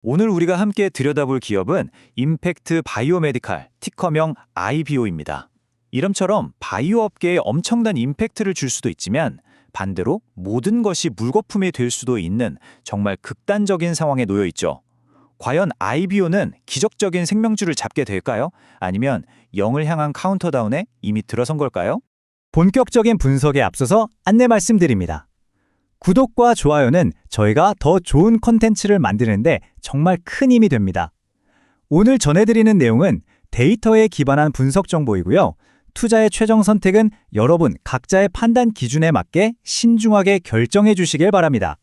오늘 우리가 함께 들여다볼 기업은 임팩트 바이오메디칼, 티커명 IBO입니다. 이름처럼 바이오 업계에 엄청난 임팩트를 줄 수도 있지만 반대로 모든 것이 물거품이 될 수도 있는 정말 극단적인 상황에 놓여 있죠. 과연 IBO는 기적적인 생명줄을 잡게 될까요? 아니면 영을 향한 카운터다운에 이미 들어선 걸까요? 본격적인 분석에 앞서서 안내 말씀드립니다. 구독과 좋아요는 저희가 더 좋은 콘텐츠를 만드는데 정말 큰 힘이 됩니다. 오늘 전해드리는 내용은 데이터에 기반한 분석 정보이고요. 투자의 최종 선택은 여러분 각자의 판단 기준에 맞게 신중하게 결정해 주시길 바랍니다.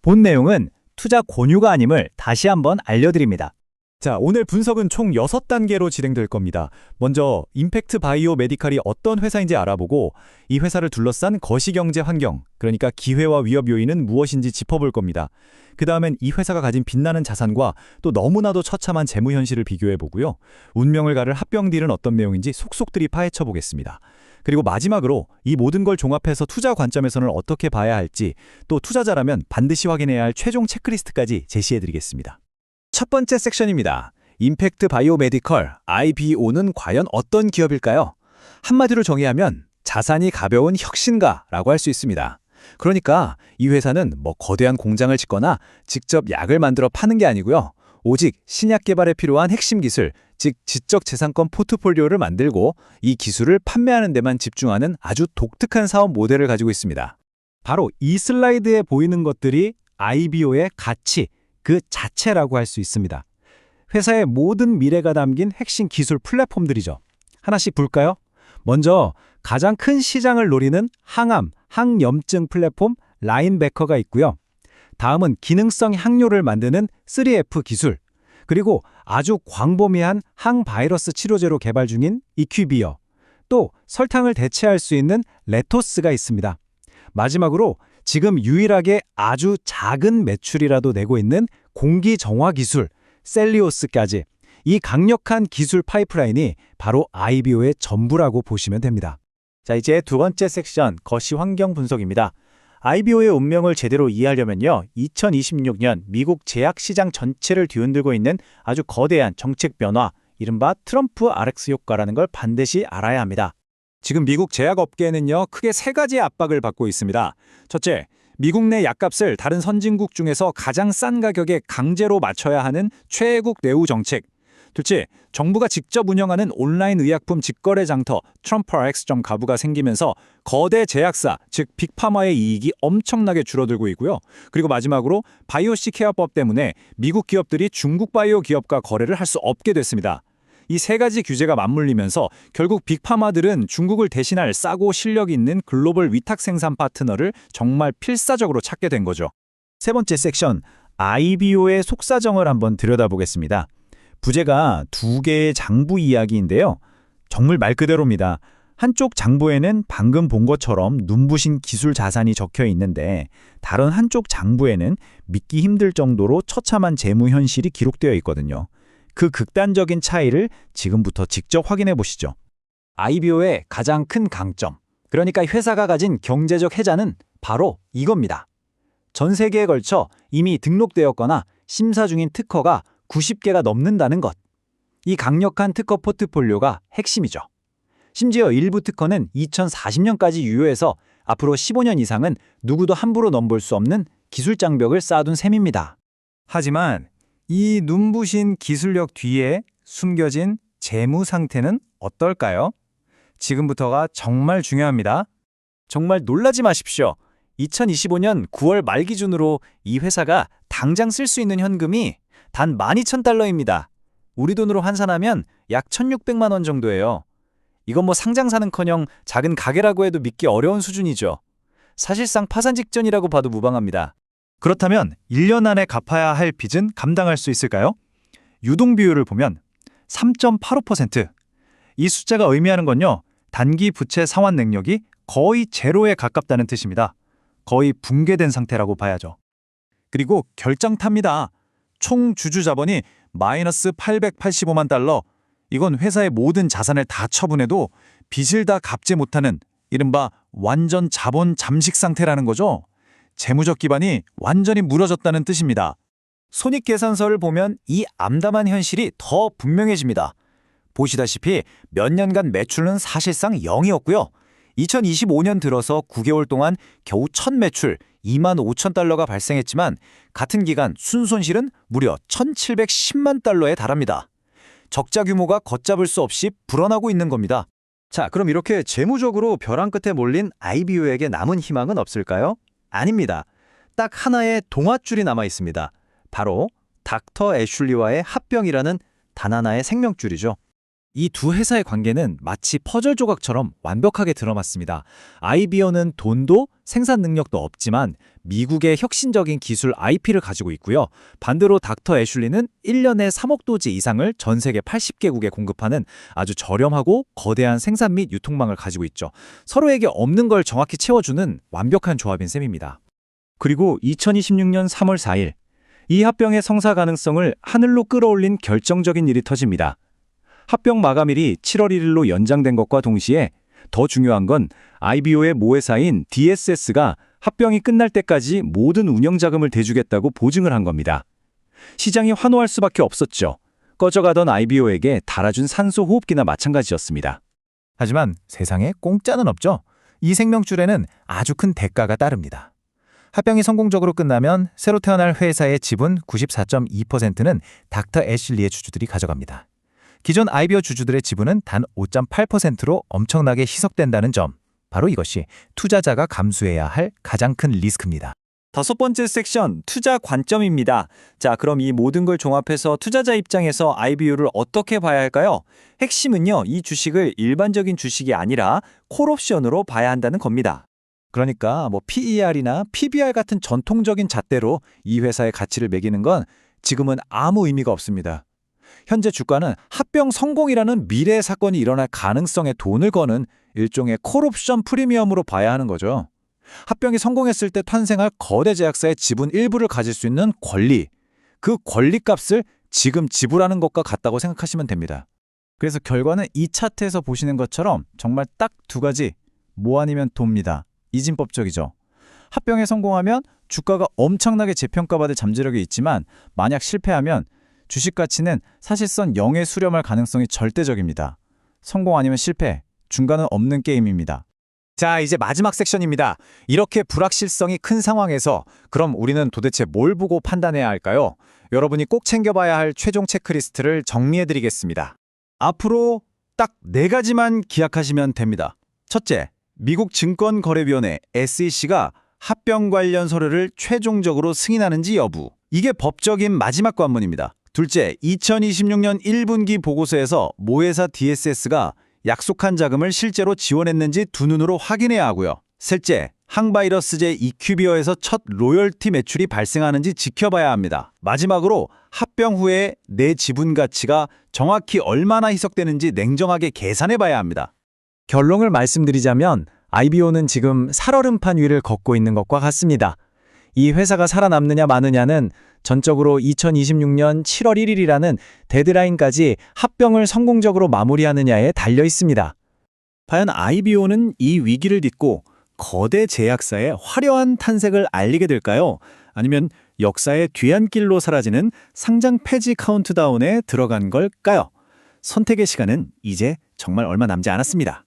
본 내용은 투자 권유가 아님을 다시 한번 알려드립니다. 자, 오늘 분석은 총 6단계로 진행될 겁니다. 먼저 임팩트 바이오 메디칼이 어떤 회사인지 알아보고 이 회사를 둘러싼 거시경제 환경, 그러니까 기회와 위협 요인은 무엇인지 짚어볼 겁니다. 그 다음엔 이 회사가 가진 빛나는 자산과 또 너무나도 처참한 재무 현실을 비교해보고요. 운명을 가를 합병딜은 어떤 내용인지 속속들이 파헤쳐 보겠습니다. 그리고 마지막으로 이 모든 걸 종합해서 투자 관점에서는 어떻게 봐야 할지, 또 투자자라면 반드시 확인해야 할 최종 체크리스트까지 제시해드리겠습니다. 첫 번째 섹션입니다. 임팩트 바이오메디컬, IBO는 과연 어떤 기업일까요? 한마디로 정의하면 자산이 가벼운 혁신가라고 할 수 있습니다. 그러니까 이 회사는 거대한 공장을 짓거나 직접 약을 만들어 파는 게 아니고요. 오직 신약 개발에 필요한 핵심 기술, 즉 지적 재산권 포트폴리오를 만들고 이 기술을 판매하는 데만 집중하는 아주 독특한 사업 모델을 가지고 있습니다. 바로 이 슬라이드에 보이는 것들이 IBO의 가치, 그 자체라고 할 수 있습니다. 회사의 모든 미래가 담긴 핵심 기술 플랫폼들이죠. 하나씩 볼까요? 먼저 가장 큰 시장을 노리는 항암, 항염증 플랫폼 라인베커가 있고요. 다음은 기능성 향료를 만드는 3F 기술, 그리고 아주 광범위한 항바이러스 치료제로 개발 중인 이퀴비어, 또 설탕을 대체할 수 있는 레토스가 있습니다. 마지막으로 지금 유일하게 아주 작은 매출이라도 내고 있는 공기 정화 기술, 셀리오스까지, 이 강력한 기술 파이프라인이 바로 IBO의 전부라고 보시면 됩니다. 자, 이제 두 번째 섹션, 거시 환경 분석입니다. IBO의 운명을 제대로 이해하려면요, 2026년 미국 제약 시장 전체를 뒤흔들고 있는 아주 거대한 정책 변화, 이른바 트럼프 RX 효과라는 걸 반드시 알아야 합니다. 지금 미국 제약업계는요, 크게 세 가지의 압박을 받고 있습니다. 첫째, 미국 내 약값을 다른 선진국 중에서 가장 싼 가격에 강제로 맞춰야 하는 최애국 내후 정책. 둘째, 정부가 직접 운영하는 온라인 의약품 직거래 장터 TrumpRx.가부가 생기면서 거대 제약사, 즉 빅파마의 이익이 엄청나게 줄어들고 있고요. 그리고 마지막으로 바이오시케어법 때문에 미국 기업들이 중국 바이오 기업과 거래를 할 수 없게 됐습니다. 이 세 가지 규제가 맞물리면서 결국 빅파마들은 중국을 대신할 싸고 실력 있는 글로벌 위탁 생산 파트너를 정말 필사적으로 찾게 된 거죠. 세 번째 섹션, IBO의 속사정을 한번 들여다보겠습니다. 부제가 두 개의 장부 이야기인데요. 정말 말 그대로입니다. 한쪽 장부에는 방금 본 것처럼 눈부신 기술 자산이 적혀 있는데 다른 한쪽 장부에는 믿기 힘들 정도로 처참한 재무 현실이 기록되어 있거든요. 그 극단적인 차이를 지금부터 직접 확인해 보시죠. IBO의 가장 큰 강점, 그러니까 회사가 가진 경제적 혜자는 바로 이겁니다. 전 세계에 걸쳐 이미 등록되었거나 심사 중인 특허가 90개가 넘는다는 것. 이 강력한 특허 포트폴리오가 핵심이죠. 심지어 일부 특허는 2040년까지 유효해서 앞으로 15년 이상은 누구도 함부로 넘볼 수 없는 기술 장벽을 쌓아둔 셈입니다. 하지만 이 눈부신 기술력 뒤에 숨겨진 재무 상태는 어떨까요? 지금부터가 정말 중요합니다. 정말 놀라지 마십시오. 2025년 9월 말 기준으로 이 회사가 당장 쓸 수 있는 현금이 단 12,000달러입니다. 우리 돈으로 환산하면 약 1,600만 원 정도예요. 이건 상장사는커녕 작은 가게라고 해도 믿기 어려운 수준이죠. 사실상 파산 직전이라고 봐도 무방합니다. 그렇다면 1년 안에 갚아야 할 빚은 감당할 수 있을까요? 유동 비율을 보면 3.85%. 이 숫자가 의미하는 건요, 단기 부채 상환 능력이 거의 제로에 가깝다는 뜻입니다. 거의 붕괴된 상태라고 봐야죠. 그리고 결정탑니다. 총 주주 자본이 마이너스 885만 달러. 이건 회사의 모든 자산을 다 처분해도 빚을 다 갚지 못하는 이른바 완전 자본 잠식 상태라는 거죠. 재무적 기반이 완전히 무너졌다는 뜻입니다. 손익계산서를 보면 이 암담한 현실이 더 분명해집니다. 보시다시피 몇 년간 매출은 사실상 0이었고요. 2025년 들어서 9개월 동안 겨우 첫 매출 2만 5천 달러가 발생했지만 같은 기간 순손실은 무려 1,710만 달러에 달합니다. 적자 규모가 걷잡을 수 없이 불어나고 있는 겁니다. 자, 그럼 이렇게 재무적으로 벼랑 끝에 몰린 IBO에게 남은 희망은 없을까요? 아닙니다. 딱 하나의 동아줄이 남아 있습니다. 바로 닥터 애슐리와의 합병이라는 단 하나의 생명줄이죠. 이 두 회사의 관계는 마치 퍼즐 조각처럼 완벽하게 들어맞습니다. IBO는 돈도 생산 능력도 없지만 미국의 혁신적인 기술 IP를 가지고 있고요. 반대로 닥터 애슐리는 1년에 3억 도지 이상을 전 세계 80개국에 공급하는 아주 저렴하고 거대한 생산 및 유통망을 가지고 있죠. 서로에게 없는 걸 정확히 채워주는 완벽한 조합인 셈입니다. 그리고 2026년 3월 4일, 이 합병의 성사 가능성을 하늘로 끌어올린 결정적인 일이 터집니다. 합병 마감일이 7월 1일로 연장된 것과 동시에 더 중요한 건 IBO의 모회사인 DSS가 합병이 끝날 때까지 모든 운영 자금을 대주겠다고 보증을 한 겁니다. 시장이 환호할 수밖에 없었죠. 꺼져가던 IBO에게 달아준 산소 호흡기나 마찬가지였습니다. 하지만 세상에 공짜는 없죠. 이 생명줄에는 아주 큰 대가가 따릅니다. 합병이 성공적으로 끝나면 새로 태어날 회사의 지분 94.2%는 닥터 애슐리의 주주들이 가져갑니다. 기존 IBO 주주들의 지분은 단 5.8%로 엄청나게 희석된다는 점. 바로 이것이 투자자가 감수해야 할 가장 큰 리스크입니다. 다섯 번째 섹션, 투자 관점입니다. 자, 그럼 이 모든 걸 종합해서 투자자 입장에서 IBO를 어떻게 봐야 할까요? 핵심은요, 이 주식을 일반적인 주식이 아니라 콜옵션으로 봐야 한다는 겁니다. 그러니까 PER이나 PBR 같은 전통적인 잣대로 이 회사의 가치를 매기는 건 지금은 아무 의미가 없습니다. 현재 주가는 합병 성공이라는 미래의 사건이 일어날 가능성에 돈을 거는 일종의 콜옵션 프리미엄으로 봐야 하는 거죠. 합병이 성공했을 때 탄생할 거대 제약사의 지분 일부를 가질 수 있는 권리, 그 권리값을 지금 지불하는 것과 같다고 생각하시면 됩니다. 그래서 결과는 이 차트에서 보시는 것처럼 정말 딱 두 가지, 뭐 아니면 도입니다. 이진법적이죠. 합병에 성공하면 주가가 엄청나게 재평가받을 잠재력이 있지만 만약 실패하면 주식 가치는 사실상 0에 수렴할 가능성이 절대적입니다. 성공 아니면 실패, 중간은 없는 게임입니다. 자, 이제 마지막 섹션입니다. 이렇게 불확실성이 큰 상황에서 그럼 우리는 도대체 뭘 보고 판단해야 할까요? 여러분이 꼭 챙겨봐야 할 최종 체크리스트를 정리해드리겠습니다. 앞으로 딱 4가지만 기억하시면 됩니다. 첫째, 미국 증권거래위원회 SEC가 합병 관련 서류를 최종적으로 승인하는지 여부. 이게 법적인 마지막 관문입니다. 둘째, 2026년 1분기 보고서에서 모회사 DSS가 약속한 자금을 실제로 지원했는지 두 눈으로 확인해야 하고요. 셋째, 항바이러스제 이큐비어에서 첫 로열티 매출이 발생하는지 지켜봐야 합니다. 마지막으로 합병 후에 내 지분 가치가 정확히 얼마나 희석되는지 냉정하게 계산해봐야 합니다. 결론을 말씀드리자면 IBO는 지금 살얼음판 위를 걷고 있는 것과 같습니다. 이 회사가 살아남느냐 마느냐는 전적으로 2026년 7월 1일이라는 데드라인까지 합병을 성공적으로 마무리하느냐에 달려 있습니다. 과연 IBO는 이 위기를 딛고 거대 제약사의 화려한 탄생을 알리게 될까요? 아니면 역사의 뒤안길로 사라지는 상장 폐지 카운트다운에 들어간 걸까요? 선택의 시간은 이제 정말 얼마 남지 않았습니다.